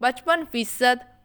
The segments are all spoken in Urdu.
55%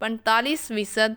45%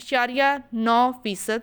0.9%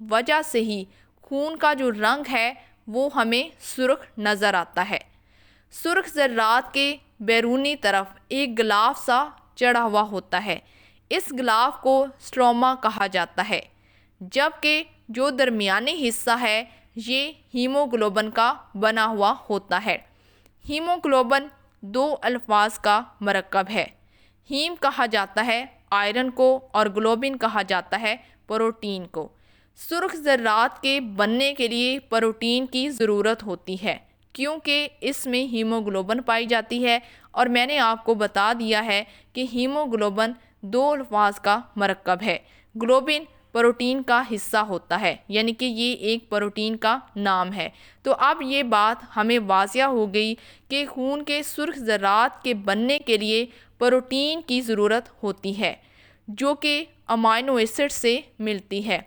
وجہ سے ہی خون کا جو رنگ ہے وہ ہمیں سرخ نظر آتا ہے۔ سرخ ذرات کے بیرونی طرف ایک غلاف سا چڑھا ہوا ہوتا ہے، اس غلاف کو اسٹروما کہا جاتا ہے، جبکہ جو درمیانی حصہ ہے یہ ہیموگلوبن کا بنا ہوا ہوتا ہے۔ ہیموگلوبن دو الفاظ کا مرکب ہے، ہیم کہا جاتا ہے آئرن کو اور گلوبن کہا جاتا ہے پروٹین کو۔ سرخ ذرات کے بننے کے لیے پروٹین کی ضرورت ہوتی ہے کیونکہ اس میں ہیموگلوبن پائی جاتی ہے، اور میں نے آپ کو بتا دیا ہے کہ ہیموگلوبن دو الفاظ کا مرکب ہے، گلوبن پروٹین کا حصہ ہوتا ہے، یعنی کہ یہ ایک پروٹین کا نام ہے۔ تو اب یہ بات ہمیں واضح ہو گئی کہ خون کے سرخ ذرات کے بننے کے لیے پروٹین کی ضرورت ہوتی ہے جو کہ امائنو ایسڈ سے ملتی ہے،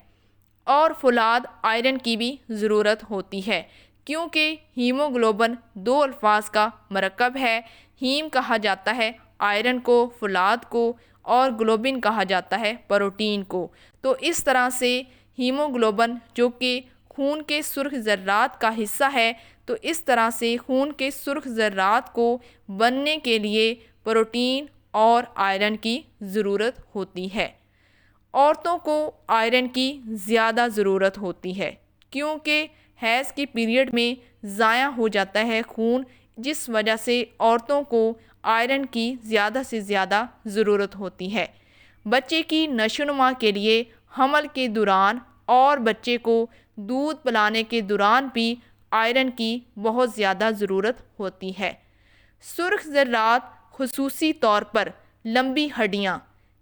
اور فولاد آئرن کی بھی ضرورت ہوتی ہے کیونکہ ہیموگلوبن دو الفاظ کا مرکب ہے، ہیم کہا جاتا ہے آئرن کو، فولاد کو، اور گلوبن کہا جاتا ہے پروٹین کو۔ تو اس طرح سے ہیموگلوبن جو کہ خون کے سرخ ذرات کا حصہ ہے، تو اس طرح سے خون کے سرخ ذرات کو بننے کے لیے پروٹین اور آئرن کی ضرورت ہوتی ہے۔ عورتوں کو آئرن کی زیادہ ضرورت ہوتی ہے کیونکہ حیض کی پیریڈ میں ضائع ہو جاتا ہے خون، جس وجہ سے عورتوں کو آئرن کی زیادہ سے زیادہ ضرورت ہوتی ہے۔ بچے کی نشو و نما کے لیے حمل کے دوران اور بچے کو دودھ پلانے کے دوران بھی آئرن کی بہت زیادہ ضرورت ہوتی ہے۔ سرخ ذرات خصوصی طور پر لمبی ہڈیاں،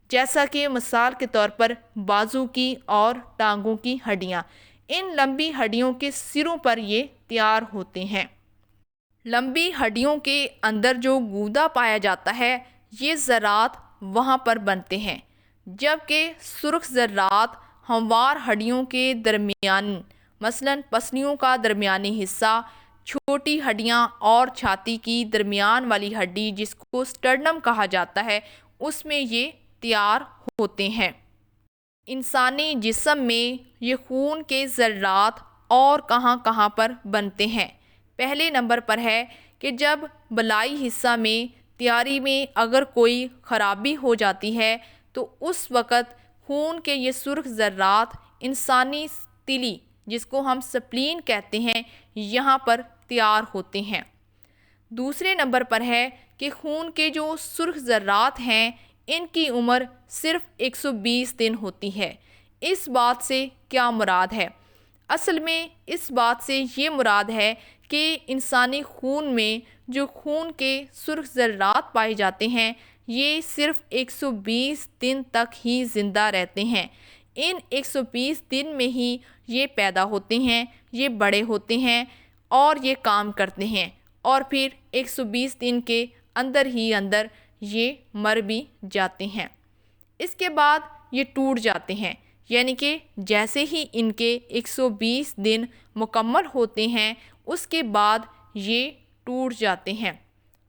جیسا کہ مثال کے طور پر بازو کی اور ٹانگوں کی ہڈیاں، ان لمبی ہڈیوں کے سروں پر یہ تیار ہوتے ہیں۔ لمبی ہڈیوں کے اندر جو گودا پایا جاتا ہے یہ ذرات وہاں پر بنتے ہیں، جبکہ سرخ ذرات ہموار ہڈیوں کے درمیان، مثلاً پسلیوں کا درمیانی حصہ، چھوٹی ہڈیاں اور چھاتی کی درمیان والی ہڈی جس کو سٹرنم کہا جاتا ہے، اس میں یہ تیار ہوتے ہیں۔ انسانی جسم میں یہ خون کے ذرات اور کہاں کہاں پر بنتے ہیں؟ پہلے نمبر پر ہے کہ جب بالائی حصہ میں تیاری میں اگر کوئی خرابی ہو جاتی ہے تو اس وقت خون کے یہ سرخ ذرات انسانی تیلی، جس کو ہم سپلین کہتے ہیں، یہاں پر تیار ہوتے ہیں۔ دوسرے نمبر پر ہے کہ خون کے جو سرخ ذرات ہیں ان کی عمر صرف 120 دن ہوتی ہے۔ اس بات سے کیا مراد ہے؟ اصل میں اس بات سے یہ مراد ہے کہ انسانی خون میں جو خون کے سرخ ذرات پائے جاتے ہیں یہ صرف 120 دن تک ہی زندہ رہتے ہیں۔ ان 120 دن میں ہی یہ پیدا ہوتے ہیں، یہ بڑے ہوتے ہیں اور یہ کام کرتے ہیں، اور پھر 120 دن کے اندر ہی اندر یہ مر بھی جاتے ہیں۔ اس کے بعد یہ ٹوٹ جاتے ہیں، یعنی کہ جیسے ہی ان کے 120 دن مکمل ہوتے ہیں اس کے بعد یہ ٹوٹ جاتے ہیں،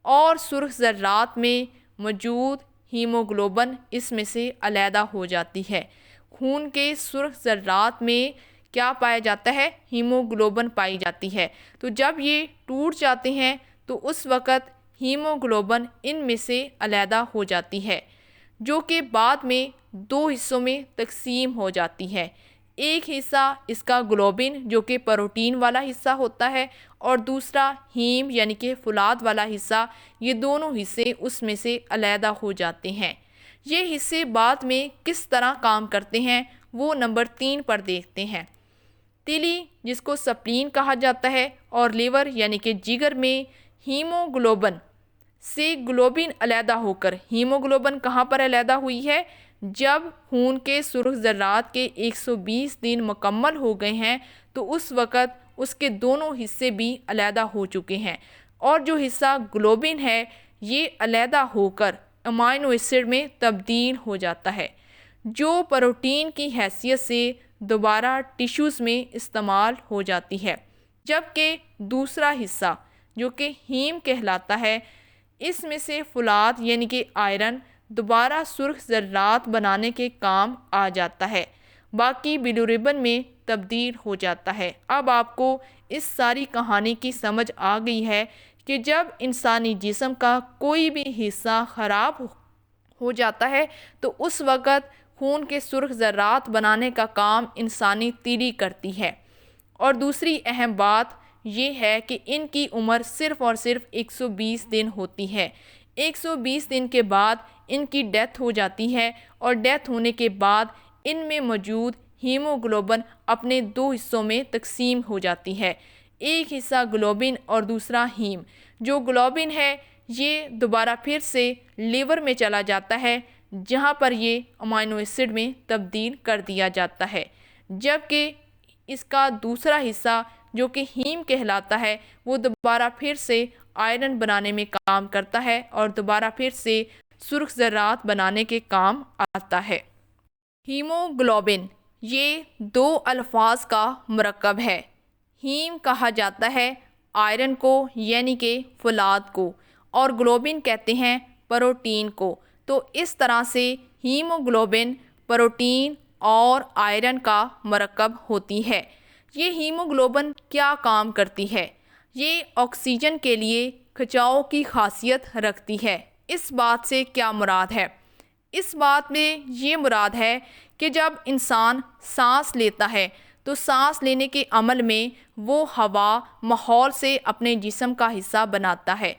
اور سرخ ذرات میں موجود ہیموگلوبن اس میں سے علیحدہ ہو جاتی ہے۔ خون کے سرخ ذرات میں کیا پایا جاتا ہے؟ ہیموگلوبن پائی جاتی ہے۔ تو جب یہ ٹوٹ جاتے ہیں تو اس وقت ہیموگلوبن ان میں سے علیحدہ ہو جاتی ہے، جو کہ بعد میں دو حصوں میں تقسیم ہو جاتی ہے۔ ایک حصہ اس کا گلوبن جو کہ پروٹین والا حصہ ہوتا ہے، اور دوسرا ہیم یعنی کہ فولاد والا حصہ، یہ دونوں حصے اس میں سے علیحدہ ہو جاتے ہیں۔ یہ حصے بعد میں کس طرح کام کرتے ہیں وہ نمبر 3 پر دیکھتے ہیں۔ تیلی جس کو سپلین کہا جاتا ہے، اور لیور یعنی کہ جگر میں ہیموگلوبن سے گلوبن علیحدہ ہو کر، ہیموگلوبن کہاں پر علیحدہ ہوئی ہے؟ جب خون کے سرخ ذرات کے 120 دن مکمل ہو گئے ہیں تو اس وقت اس کے دونوں حصے بھی علیحدہ ہو چکے ہیں، اور جو حصہ گلوبن ہے یہ علیحدہ ہو کر امائنو ایسڈ میں تبدیل ہو جاتا ہے، جو پروٹین کی حیثیت سے دوبارہ ٹیشوز میں استعمال ہو جاتی ہے، جبکہ دوسرا حصہ جو کہ ہیم کہلاتا ہے، اس میں سے فولاد یعنی کہ آئرن دوبارہ سرخ ذرات بنانے کے کام آ جاتا ہے، باقی بیلیروبن میں تبدیل ہو جاتا ہے۔ اب آپ کو اس ساری کہانی کی سمجھ آ گئی ہے کہ جب انسانی جسم کا کوئی بھی حصہ خراب ہو جاتا ہے تو اس وقت خون کے سرخ ذرات بنانے کا کام انسانی تیلی کرتی ہے۔ اور دوسری اہم بات یہ ہے کہ ان کی عمر صرف اور صرف 120 دن ہوتی ہے۔ 120 دن کے بعد ان کی ڈیتھ ہو جاتی ہے، اور ڈیتھ ہونے کے بعد ان میں موجود ہیموگلوبن اپنے 2 حصوں میں تقسیم ہو جاتی ہے، ایک حصہ گلوبن اور دوسرا ہیم۔ جو گلوبن ہے یہ دوبارہ پھر سے لیور میں چلا جاتا ہے، جہاں پر یہ امینو ایسڈ میں تبدیل کر دیا جاتا ہے، جبکہ اس کا دوسرا حصہ جو کہ ہیم کہلاتا ہے وہ دوبارہ پھر سے آئرن بنانے میں کام کرتا ہے اور دوبارہ پھر سے سرخ ذرات بنانے کے کام آتا ہے۔ ہیموگلوبن یہ 2 الفاظ کا مرکب ہے۔ ہیم کہا جاتا ہے آئرن کو یعنی کہ فولاد کو، اور گلوبن کہتے ہیں پروٹین کو۔ تو اس طرح سے ہیموگلوبن پروٹین اور آئرن کا مرکب ہوتی ہے۔ یہ ہیموگلوبن کیا کام کرتی ہے؟ یہ آکسیجن کے لیے کھچاؤ کی خاصیت رکھتی ہے۔ اس بات سے کیا مراد ہے؟ اس بات میں یہ مراد ہے کہ جب انسان سانس لیتا ہے تو سانس لینے کے عمل میں وہ ہوا ماحول سے اپنے جسم کا حصہ بناتا ہے۔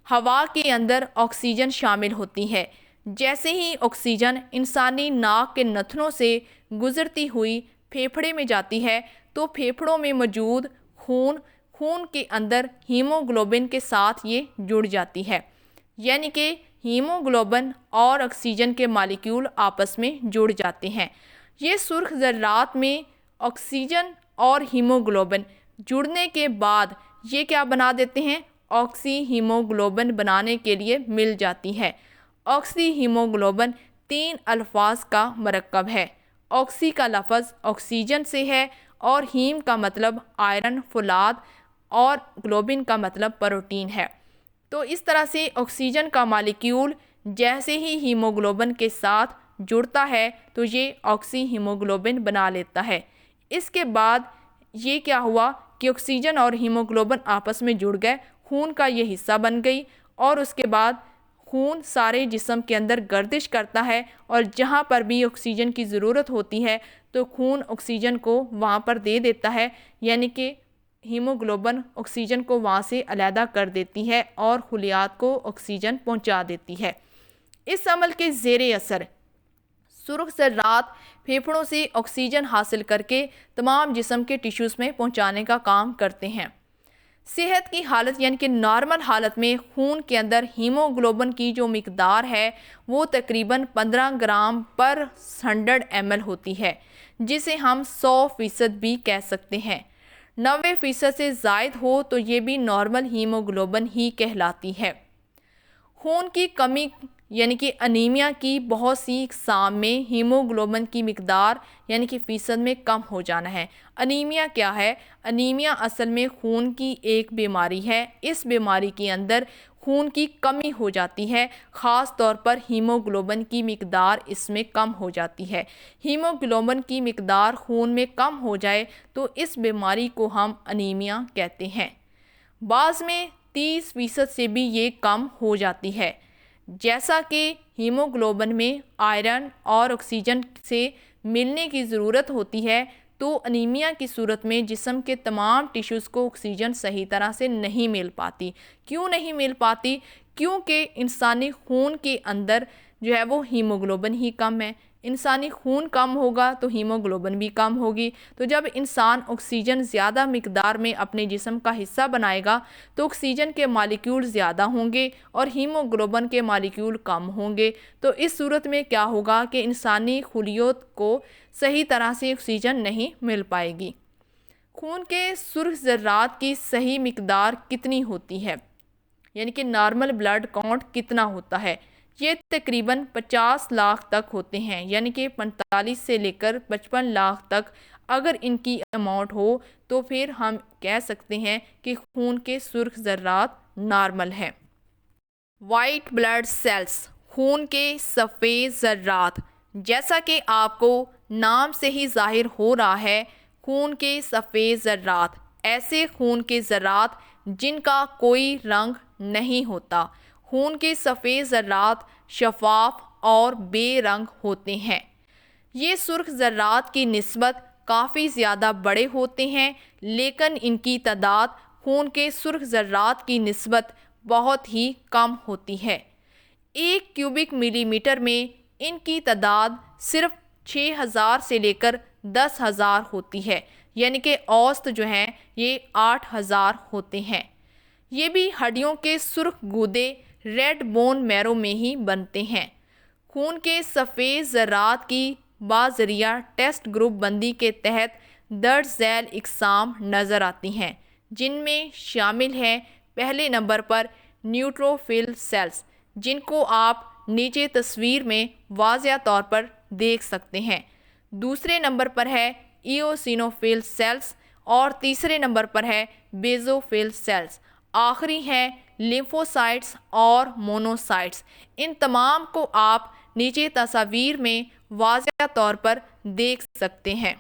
ہوا کے اندر آکسیجن شامل ہوتی ہے۔ جیسے ہی آکسیجن انسانی ناک کے نتھنوں سے گزرتی ہوئی پھیپھڑے میں جاتی ہے تو پھیپھڑوں میں موجود خون کے اندر ہیموگلوبن کے ساتھ یہ جڑ جاتی ہے، یعنی کہ ہیموگلوبن اور آکسیجن کے مالیکیول آپس میں جڑ جاتے ہیں۔ یہ سرخ ذرات میں آکسیجن اور ہیموگلوبن جڑنے کے بعد یہ کیا بنا دیتے ہیں؟ آکسی ہیموگلوبن بنانے کے لیے مل جاتی ہے۔ آکسی ہیموگلوبن 3 الفاظ کا مرکب ہے۔ آکسی کا لفظ آکسیجن سے ہے، اور ہیم کا مطلب آئرن فولاد، اور گلوبن کا مطلب پروٹین ہے۔ تو اس طرح سے آکسیجن کا مالیکیول جیسے ہی ہیموگلوبن کے ساتھ جڑتا ہے تو یہ آکسی ہیموگلوبن بنا لیتا ہے۔ اس کے بعد یہ کیا ہوا کہ آکسیجن اور ہیموگلوبن آپس میں جڑ گئے، خون کا یہ حصہ بن گئی، اور اس کے بعد خون سارے جسم کے اندر گردش کرتا ہے، اور جہاں پر بھی آکسیجن کی ضرورت ہوتی ہے تو خون آکسیجن کو وہاں پر دے دیتا ہے، یعنی کہ ہیموگلوبن آکسیجن کو وہاں سے علیحدہ کر دیتی ہے اور خلیات کو آکسیجن پہنچا دیتی ہے۔ اس عمل کے زیر اثر سرخ ذرات پھیپھڑوں سے آکسیجن حاصل کر کے تمام جسم کے ٹیشوز میں پہنچانے کا کام کرتے ہیں۔ صحت کی حالت یعنی کہ نارمل حالت میں خون کے اندر ہیموگلوبن کی جو مقدار ہے وہ تقریباً 15 گرام پر 100 ml ہوتی ہے، جسے ہم 100% بھی کہہ سکتے ہیں۔ 90% سے زائد ہو تو یہ بھی نارمل ہیموگلوبن ہی کہلاتی ہے۔ خون کی کمی یعنی کہ انیمیا کی بہت سی اقسام میں ہیموگلوبن کی مقدار یعنی کہ فیصد میں کم ہو جانا ہے۔ انیمیا کیا ہے؟ انیمیا اصل میں خون کی ایک بیماری ہے۔ اس بیماری کے اندر خون کی کمی ہو جاتی ہے، خاص طور پر ہیموگلوبن کی مقدار اس میں کم ہو جاتی ہے۔ ہیموگلوبن کی مقدار خون میں کم ہو جائے تو اس بیماری کو ہم انیمیا کہتے ہیں۔ بعض میں 30% سے بھی یہ کم ہو جاتی ہے۔ جیسا کہ ہیموگلوبن میں آئرن اور آکسیجن سے ملنے کی ضرورت ہوتی ہے تو انیمیا کی صورت میں جسم کے تمام ٹیشوز کو آکسیجن صحیح طرح سے نہیں مل پاتی۔ کیوں نہیں مل پاتی؟ کیونکہ انسانی خون کے اندر جو ہے وہ ہیموگلوبن ہی کم ہے۔ انسانی خون کم ہوگا تو ہیموگلوبن بھی کم ہوگی، تو جب انسان آکسیجن زیادہ مقدار میں اپنے جسم کا حصہ بنائے گا تو آکسیجن کے مالیکیول زیادہ ہوں گے اور ہیموگلوبن کے مالیکیول کم ہوں گے۔ تو اس صورت میں کیا ہوگا کہ انسانی خلیات کو صحیح طرح سے آکسیجن نہیں مل پائے گی۔ خون کے سرخ ذرات کی صحیح مقدار کتنی ہوتی ہے؟ یعنی کہ نارمل بلڈ کاؤنٹ کتنا ہوتا ہے؟ یہ تقریباً 50 لاکھ تک ہوتے ہیں، یعنی کہ 45 سے لے کر 55 لاکھ تک اگر ان کی اماؤنٹ ہو تو پھر ہم کہہ سکتے ہیں کہ خون کے سرخ ذرات نارمل ہیں۔ وائٹ بلڈ سیلز، خون کے سفید ذرات، جیسا کہ آپ کو نام سے ہی ظاہر ہو رہا ہے، خون کے سفید ذرات ایسے خون کے ذرات جن کا کوئی رنگ نہیں ہوتا۔ خون کے سفید ذرات شفاف اور بے رنگ ہوتے ہیں۔ یہ سرخ ذرات کی نسبت کافی زیادہ بڑے ہوتے ہیں، لیکن ان کی تعداد خون کے سرخ ذرات کی نسبت بہت ہی کم ہوتی ہے۔ 1 کیوبک ملی میٹر میں ان کی تعداد صرف 6000 سے لے کر 10,000 ہوتی ہے، یعنی کہ اوسط جو ہیں یہ 8000 ہوتے ہیں۔ یہ بھی ہڈیوں کے سرخ گودے ریڈ بون میرو میں ہی بنتے ہیں۔ خون کے سفید ذرات کی بذریعہ ٹیسٹ گروپ بندی کے تحت درج ذیل اقسام نظر آتی ہیں، جن میں شامل ہیں: پہلے نمبر پر نیوٹروفل سیلز، جن کو آپ نیچے تصویر میں واضح طور پر دیکھ سکتے ہیں۔ دوسرے نمبر پر ہے ایوسینوفل سیلز اور تیسرے نمبر پر ہے بیزوفل سیلز۔ آخری ہیں لیمفوسائٹس اور مونوسائٹس۔ ان تمام کو آپ نیچے تصاویر میں واضح طور پر دیکھ سکتے ہیں۔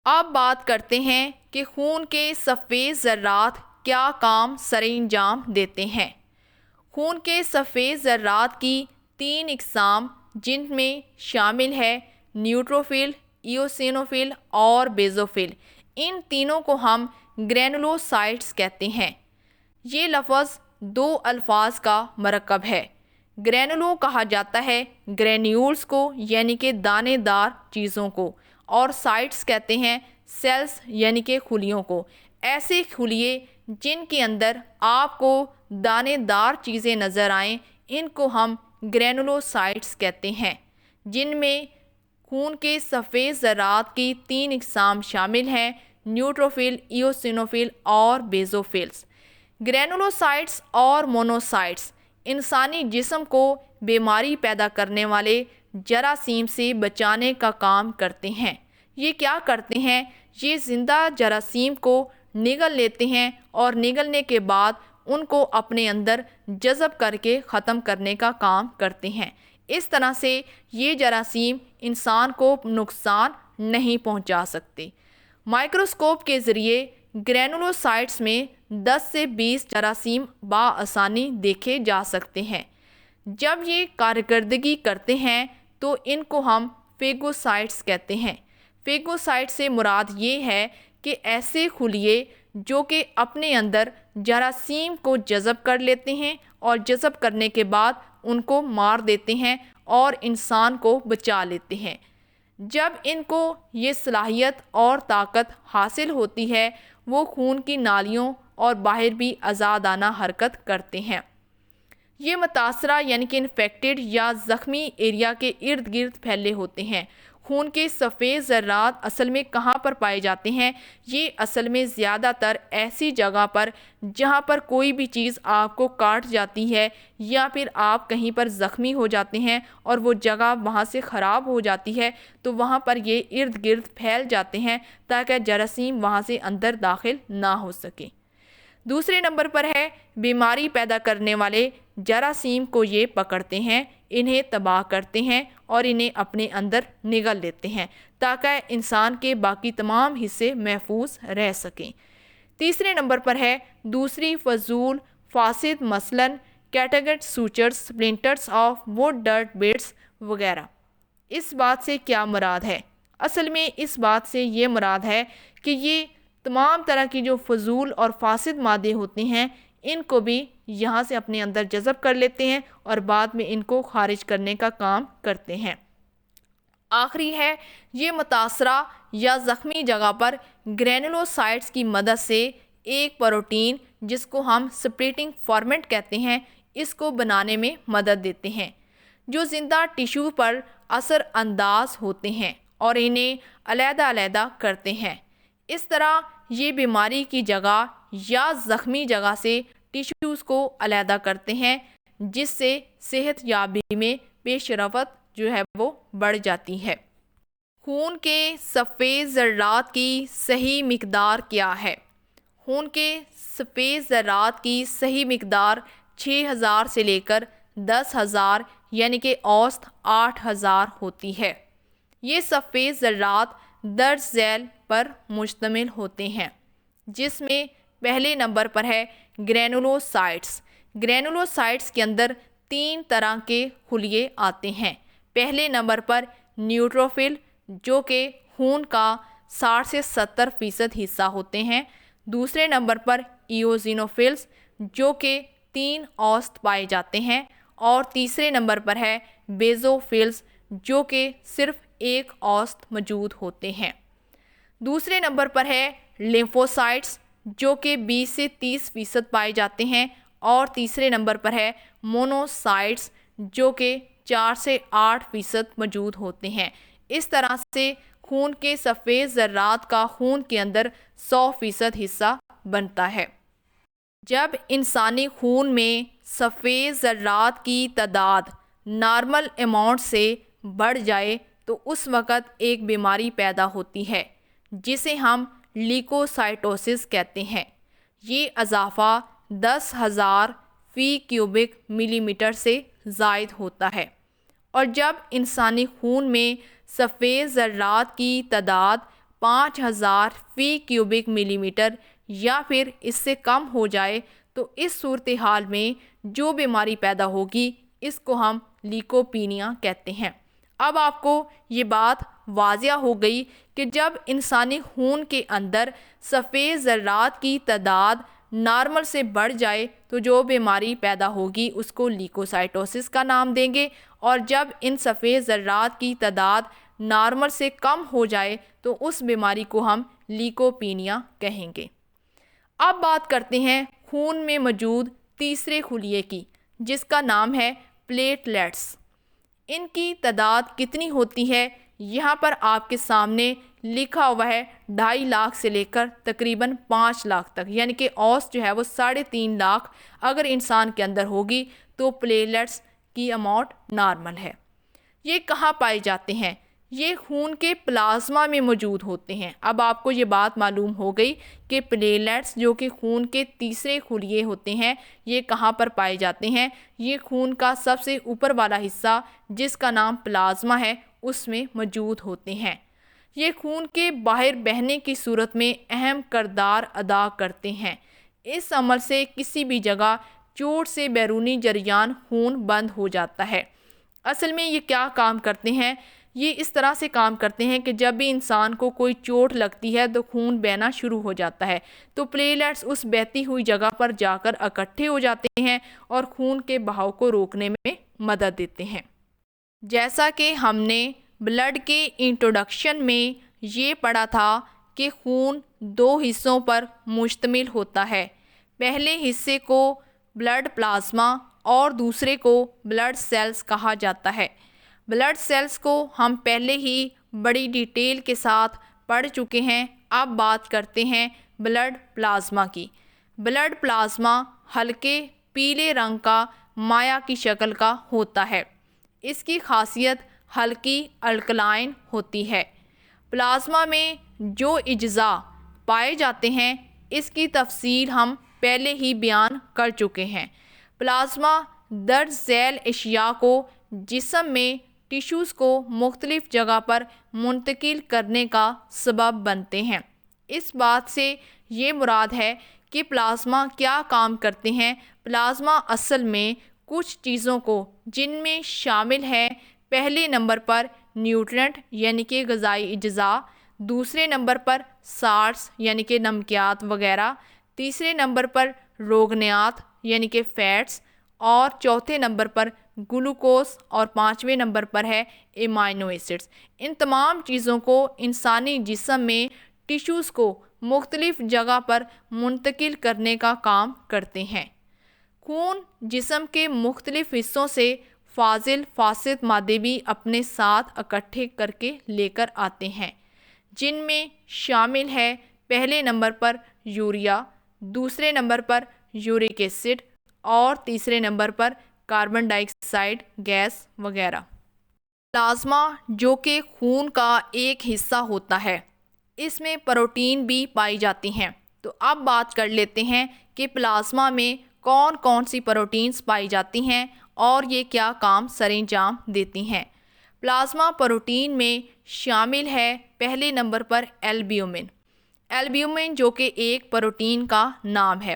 اب بات کرتے ہیں کہ خون کے سفید ذرات کیا کام سر انجام دیتے ہیں۔ خون کے سفید ذرات کی 3 اقسام، جن میں شامل ہے نیوٹروفل، ایوسینوفل اور بیزوفل۔ ان تینوں کو ہم گرینولوسائٹس کہتے ہیں۔ یہ لفظ 2 الفاظ کا مرکب ہے۔ گرینولو کہا جاتا ہے گرینیولز کو، یعنی کہ دانے دار چیزوں کو، اور سائٹس کہتے ہیں سیلز یعنی کہ خلیوں کو۔ ایسے خلیے جن کے اندر آپ کو دانے دار چیزیں نظر آئیں، ان کو ہم گرینولوسائٹس کہتے ہیں، جن میں خون کے سفید ذرات کی 3 اقسام شامل ہیں: نیوٹروفل، ایوسینوفل اور بیزوفلز۔ گرینولوسائٹس اور مونوسائٹس انسانی جسم کو بیماری پیدا کرنے والے جراثیم سے بچانے کا کام کرتے ہیں۔ یہ کیا کرتے ہیں؟ یہ زندہ جراثیم کو نگل لیتے ہیں اور نگلنے کے بعد ان کو اپنے اندر جذب کر کے ختم کرنے کا کام کرتے ہیں۔ اس طرح سے یہ جراثیم انسان کو نقصان نہیں پہنچا سکتے۔ مائکروسکوپ کے ذریعے گرینولوسائٹس میں 10 سے 20 جراثیم بآسانی دیکھے جا سکتے ہیں۔ جب یہ کارکردگی کرتے ہیں تو ان کو ہم فیگوسائٹس کہتے ہیں۔ فیگوسائٹ سے مراد یہ ہے کہ ایسے خلیے جو کہ اپنے اندر جراثیم کو جذب کر لیتے ہیں اور جذب کرنے کے بعد ان کو مار دیتے ہیں اور انسان کو بچا لیتے ہیں۔ جب ان کو یہ صلاحیت اور طاقت حاصل ہوتی ہے، وہ خون کی نالیوں اور باہر بھی آزادانہ حرکت کرتے ہیں۔ یہ متاثرہ یعنی کہ انفیکٹڈ یا زخمی ایریا کے ارد گرد پھیلے ہوتے ہیں۔ خون کے سفید ذرات اصل میں کہاں پر پائے جاتے ہیں؟ یہ اصل میں زیادہ تر ایسی جگہ پر جہاں پر کوئی بھی چیز آپ کو کاٹ جاتی ہے یا پھر آپ کہیں پر زخمی ہو جاتے ہیں اور وہ جگہ وہاں سے خراب ہو جاتی ہے، تو وہاں پر یہ ارد گرد پھیل جاتے ہیں تاکہ جراثیم وہاں سے اندر داخل نہ ہو سکے۔ دوسرے نمبر پر ہے بیماری پیدا کرنے والے جراثیم کو یہ پکڑتے ہیں، انہیں تباہ کرتے ہیں اور انہیں اپنے اندر نگل لیتے ہیں تاکہ انسان کے باقی تمام حصے محفوظ رہ سکیں۔ تیسرے نمبر پر ہے دوسری فضول فاسد، مثلاً کیٹگٹ سوچرز، سپلنٹرز آف ووڈ، ڈرٹ بیٹس وغیرہ۔ اس بات سے کیا مراد ہے؟ اصل میں اس بات سے یہ مراد ہے کہ یہ تمام طرح کی جو فضول اور فاسد مادے ہوتے ہیں، ان کو بھی یہاں سے اپنے اندر جذب کر لیتے ہیں اور بعد میں ان کو خارج کرنے کا کام کرتے ہیں۔ آخری ہے یہ متاثرہ یا زخمی جگہ پر گرینولوسائٹس کی مدد سے ایک پروٹین جس کو ہم سپریٹنگ فارمیٹ کہتے ہیں، اس کو بنانے میں مدد دیتے ہیں، جو زندہ ٹیشو پر اثر انداز ہوتے ہیں اور انہیں علیحدہ علیحدہ کرتے ہیں۔ اس طرح یہ بیماری کی جگہ یا زخمی جگہ سے ٹیشوز کو علیحدہ کرتے ہیں، جس سے صحت یابی میں پیش رفت جو ہے وہ بڑھ جاتی ہے۔ خون کے سفید ذرات کی صحیح مقدار کیا ہے؟ خون کے سفید ذرات کی صحیح مقدار 6000 سے لے کر 10,000 یعنی کہ اوسط 8000 ہوتی ہے۔ یہ سفید ذرات درج ذیل پر مشتمل ہوتے ہیں، جس میں پہلے نمبر پر ہے گرینولوسائٹس۔ گرینولوسائٹس کے اندر 3 طرح کے خلیے آتے ہیں۔ پہلے نمبر پر نیوٹروفل، جو کہ خون کا 60 سے 70% حصہ ہوتے ہیں۔ دوسرے نمبر پر ایوزینوفلز، جو کہ 3 اوسط پائے جاتے ہیں، اور تیسرے نمبر پر ہے بیزوفلز، جو کہ صرف 1 اوسط موجود ہوتے ہیں۔ دوسرے نمبر پر ہے لیمفوسائٹس، جو کہ 20 سے 30% پائے جاتے ہیں، اور تیسرے نمبر پر ہے مونوسائٹس، جو کہ 4 سے 8% موجود ہوتے ہیں۔ اس طرح سے خون کے سفید ذرات کا خون کے اندر 100% حصہ بنتا ہے۔ جب انسانی خون میں سفید ذرات کی تعداد نارمل اماؤنٹ سے بڑھ جائے تو اس وقت ایک بیماری پیدا ہوتی ہے جسے ہم لیکوسائٹوسس کہتے ہیں۔ یہ اضافہ 10,000 فی کیوبک ملی میٹر سے زائد ہوتا ہے، اور جب انسانی خون میں سفید ذرات کی تعداد 5,000 فی کیوبک ملی میٹر یا پھر اس سے کم ہو جائے تو اس صورتحال میں جو بیماری پیدا ہوگی اس کو ہم لیکوپینیا کہتے ہیں۔ اب آپ کو یہ بات واضح ہو گئی کہ جب انسانی خون کے اندر سفید ذرات کی تعداد نارمل سے بڑھ جائے تو جو بیماری پیدا ہوگی اس کو لیکوسائٹوسس کا نام دیں گے، اور جب ان سفید ذرات کی تعداد نارمل سے کم ہو جائے تو اس بیماری کو ہم لیکوپینیا کہیں گے۔ اب بات کرتے ہیں خون میں موجود تیسرے خلیے کی، جس کا نام ہے پلیٹلیٹس۔ ان کی تعداد کتنی ہوتی ہے یہاں پر آپ کے سامنے لکھا ہوا ہے، 2.5 لاکھ سے لے کر تقریباً 5 لاکھ تک، یعنی کہ اوسط جو ہے وہ 3.5 لاکھ اگر انسان کے اندر ہوگی تو پلیٹلیٹس کی اماؤنٹ نارمل ہے۔ یہ کہاں پائے جاتے ہیں؟ یہ خون کے پلازما میں موجود ہوتے ہیں۔ اب آپ کو یہ بات معلوم ہو گئی کہ پلیٹلیٹس جو کہ خون کے تیسرے خلیے ہوتے ہیں یہ کہاں پر پائے جاتے ہیں۔ یہ خون کا سب سے اوپر والا حصہ جس کا نام پلازما ہے اس میں موجود ہوتے ہیں۔ یہ خون کے باہر بہنے کی صورت میں اہم کردار ادا کرتے ہیں۔ اس عمل سے کسی بھی جگہ چوٹ سے بیرونی جریان خون بند ہو جاتا ہے۔ اصل میں یہ کیا کام کرتے ہیں؟ یہ اس طرح سے کام کرتے ہیں کہ جب بھی انسان کو کوئی چوٹ لگتی ہے تو خون بہنا شروع ہو جاتا ہے، تو پلیٹلیٹس اس بہتی ہوئی جگہ پر جا کر اکٹھے ہو جاتے ہیں اور خون کے بہاؤ کو روکنے میں مدد دیتے ہیں۔ جیسا کہ ہم نے بلڈ کے انٹروڈکشن میں یہ پڑھا تھا کہ خون 2 حصوں پر مشتمل ہوتا ہے۔ پہلے حصے کو بلڈ پلازما اور دوسرے کو بلڈ سیلز کہا جاتا ہے۔ بلڈ سیلز کو ہم پہلے ہی بڑی ڈیٹیل کے ساتھ پڑھ چکے ہیں۔ اب بات کرتے ہیں بلڈ پلازما کی۔ بلڈ پلازما ہلکے پیلے رنگ کا مائع کی شکل کا ہوتا ہے۔ اس کی خاصیت ہلکی الکلائن ہوتی ہے۔ پلازما میں جو اجزاء پائے جاتے ہیں اس کی تفصیل ہم پہلے ہی بیان کر چکے ہیں۔ پلازما درج ذیل اشیاء کو جسم میں ٹیشوز کو مختلف جگہ پر منتقل کرنے کا سبب بنتے ہیں۔ اس بات سے یہ مراد ہے کہ پلازما کیا کام کرتے ہیں۔ پلازما اصل میں کچھ چیزوں کو جن میں شامل ہے، پہلے نمبر پر نیوٹرینٹ یعنی کہ غذائی اجزاء، دوسرے نمبر پر سالٹس یعنی کہ نمکیات وغیرہ، تیسرے نمبر پر روغنیات یعنی کہ فیٹس، اور چوتھے نمبر پر گلوکوز، اور 5ویں نمبر پر ہے ایمائنو ایسڈز۔ ان تمام چیزوں کو انسانی جسم میں ٹیشوز کو مختلف جگہ پر منتقل کرنے کا کام کرتے ہیں۔ خون جسم کے مختلف حصوں سے فاضل فاسد مادے بھی اپنے ساتھ اکٹھے کر کے لے کر آتے ہیں، جن میں شامل ہے پہلے نمبر پر یوریا، دوسرے نمبر پر یورک ایسڈ، اور تیسرے نمبر پر کاربن ڈائی آکسائڈ گیس وغیرہ۔ پلازما جو کہ خون کا ایک حصہ ہوتا ہے، اس میں پروٹین بھی پائی جاتی ہیں۔ تو اب بات کر لیتے ہیں کہ پلازما میں کون کون سی پروٹینز پائی جاتی ہیں اور یہ کیا کام سر انجام دیتی ہیں۔ پلازما پروٹین میں شامل ہے پہلے نمبر پر البیومن۔ البیومن جو کہ ایک پروٹین کا نام ہے،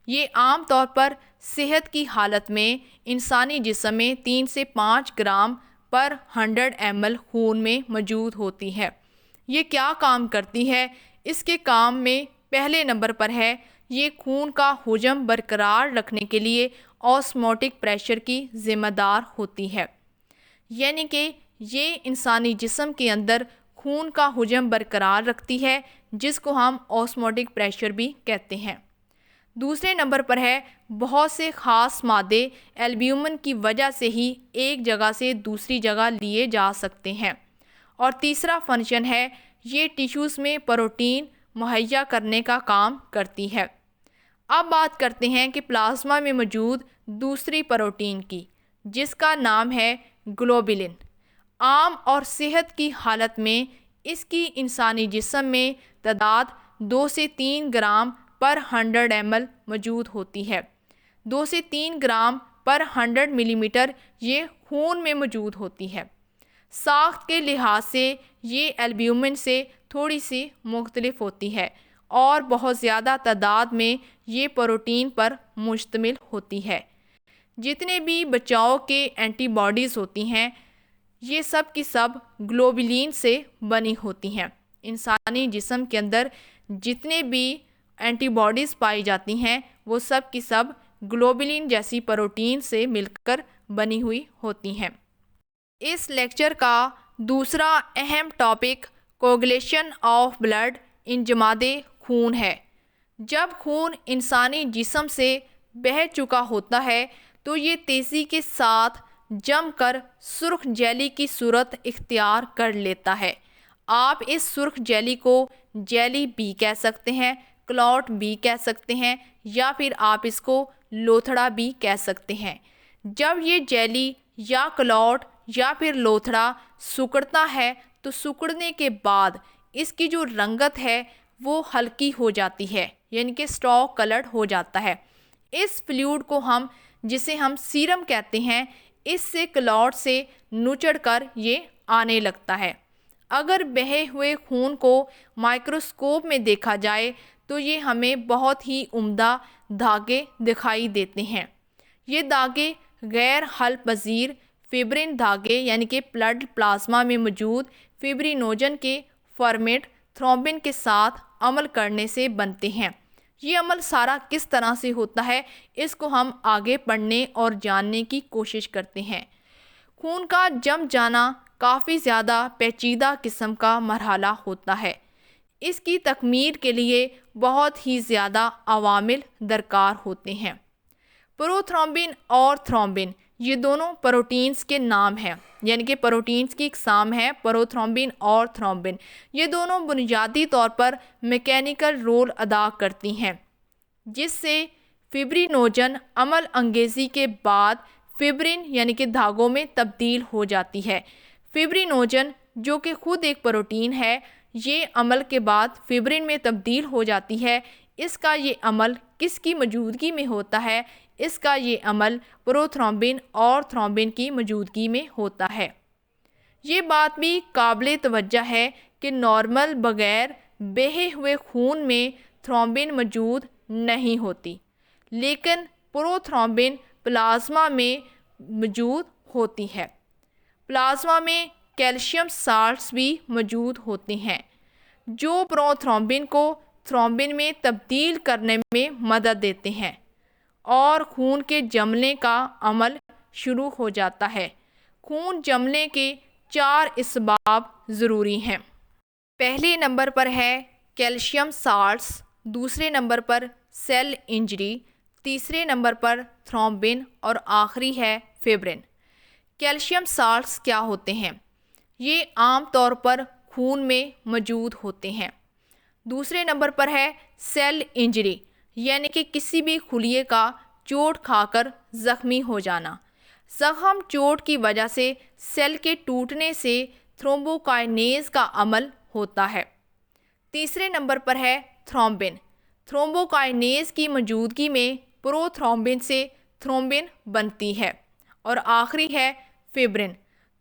یہ عام طور پر صحت کی حالت میں انسانی جسم میں 3 سے 5 گرام پر 100 ml خون میں موجود ہوتی ہے۔ یہ کیا کام کرتی ہے؟ اس کے کام میں پہلے نمبر پر ہے یہ خون کا حجم برقرار رکھنے کے لیے آسموٹک پریشر کی ذمہ دار ہوتی ہے، یعنی کہ یہ انسانی جسم کے اندر خون کا حجم برقرار رکھتی ہے، جس کو ہم آسموٹک پریشر بھی کہتے ہیں۔ دوسرے نمبر پر ہے بہت سے خاص مادے البیومن کی وجہ سے ہی ایک جگہ سے دوسری جگہ لیے جا سکتے ہیں۔ اور تیسرا فنکشن ہے یہ ٹیشوز میں پروٹین مہیا کرنے کا کام کرتی ہے۔ اب بات کرتے ہیں کہ پلازما میں موجود دوسری پروٹین کی، جس کا نام ہے گلوبولن۔ عام اور صحت کی حالت میں اس کی انسانی جسم میں تعداد 2 سے 3 گرام پر 100 ml موجود ہوتی ہے۔ 2 سے 3 گرام پر 100 ملی میٹر یہ خون میں موجود ہوتی ہے۔ ساخت کے لحاظ سے یہ البیومن سے تھوڑی سی مختلف ہوتی ہے اور بہت زیادہ تعداد میں یہ پروٹین پر مشتمل ہوتی ہے۔ جتنے بھی بچاؤ کے اینٹی باڈیز ہوتی ہیں یہ سب کی سب گلوبولین سے بنی ہوتی ہیں۔ انسانی جسم کے اندر جتنے بھی اینٹی باڈیز پائی جاتی ہیں وہ سب کی سب گلوبولین جیسی پروٹین سے مل کر بنی ہوئی ہوتی ہیں۔ اس لیکچر کا دوسرا اہم ٹاپک کوگولیشن آف بلڈ، انجماد خون ہے۔ جب خون انسانی جسم سے بہہ چکا ہوتا ہے تو یہ تیزی کے ساتھ جم کر سرخ جیلی کی صورت اختیار کر لیتا ہے۔ آپ اس سرخ جیلی کو جیلی بی کہہ سکتے ہیں، کلوٹ بھی کہہ سکتے ہیں، یا پھر آپ اس کو لوتھڑا بھی کہہ سکتے ہیں۔ جب یہ جیلی یا کلوٹ یا پھر لوتھڑا سکڑتا ہے تو سکڑنے کے بعد اس کی جو رنگت ہے وہ ہلکی ہو جاتی ہے، یعنی کہ اسٹاک کلرڈ ہو جاتا ہے۔ اس فلوئڈ کو جسے ہم سیرم کہتے ہیں، اس سے کلوٹ سے نچڑ کر یہ آنے لگتا ہے۔ اگر بہے ہوئے خون کو مائکروسکوپ میں دیکھا جائے تو یہ ہمیں بہت ہی عمدہ دھاگے دکھائی دیتے ہیں۔ یہ دھاگے غیر حل پذیر فبرین دھاگے یعنی کہ بلڈ پلازما میں موجود فبرینوجن کے فارمیٹ تھرومبن کے ساتھ عمل کرنے سے بنتے ہیں۔ یہ عمل سارا کس طرح سے ہوتا ہے اس کو ہم آگے پڑھنے اور جاننے کی کوشش کرتے ہیں۔ خون کا جم جانا کافی زیادہ پیچیدہ قسم کا مرحلہ ہوتا ہے۔ اس کی تکمیل کے لیے بہت ہی زیادہ عوامل درکار ہوتے ہیں۔ پروتھرومبن اور تھرومبن یہ دونوں پروٹینز کے نام ہیں، یعنی کہ پروٹینز کی اقسام ہیں پروتھرومبن اور تھرومبن۔ یہ دونوں بنیادی طور پر میکینیکل رول ادا کرتی ہیں، جس سے فبرینوجن عمل انگیزی کے بعد فبرین یعنی کہ دھاگوں میں تبدیل ہو جاتی ہے۔ فبرینوجن جو کہ خود ایک پروٹین ہے، یہ عمل کے بعد فبرین میں تبدیل ہو جاتی ہے۔ اس کا یہ عمل کس کی موجودگی میں ہوتا ہے؟ اس کا یہ عمل پروتھرومبن اور تھرومبن کی موجودگی میں ہوتا ہے۔ یہ بات بھی قابل توجہ ہے کہ نارمل بغیر بہے ہوئے خون میں تھرومبن موجود نہیں ہوتی، لیکن پروتھرومبن پلازما میں موجود ہوتی ہے۔ پلازما میں کیلشیم سالٹس بھی موجود ہوتے ہیں جو پروتھرومبن کو تھرومبن میں تبدیل کرنے میں مدد دیتے ہیں اور خون کے جمنے کا عمل شروع ہو جاتا ہے۔ خون جمنے کے 4 اسباب ضروری ہیں۔ پہلے نمبر پر ہے کیلشیم سالٹس، دوسرے نمبر پر سیل انجری، تیسرے نمبر پر تھرومبن اور آخری ہے فبرین۔ کیلشیم سالٹس کیا ہوتے ہیں؟ یہ عام طور پر خون میں موجود ہوتے ہیں۔ دوسرے نمبر پر ہے سیل انجری، یعنی کہ کسی بھی خلیے کا چوٹ کھا کر زخمی ہو جانا۔ زخم چوٹ کی وجہ سے سیل کے ٹوٹنے سے تھرومبوکائنیز کا عمل ہوتا ہے۔ تیسرے نمبر پر ہے تھرومبن۔ تھرومبوکائنیز کی موجودگی میں پروتھرومبن سے تھرومبن بنتی ہے۔ اور آخری ہے فبرین۔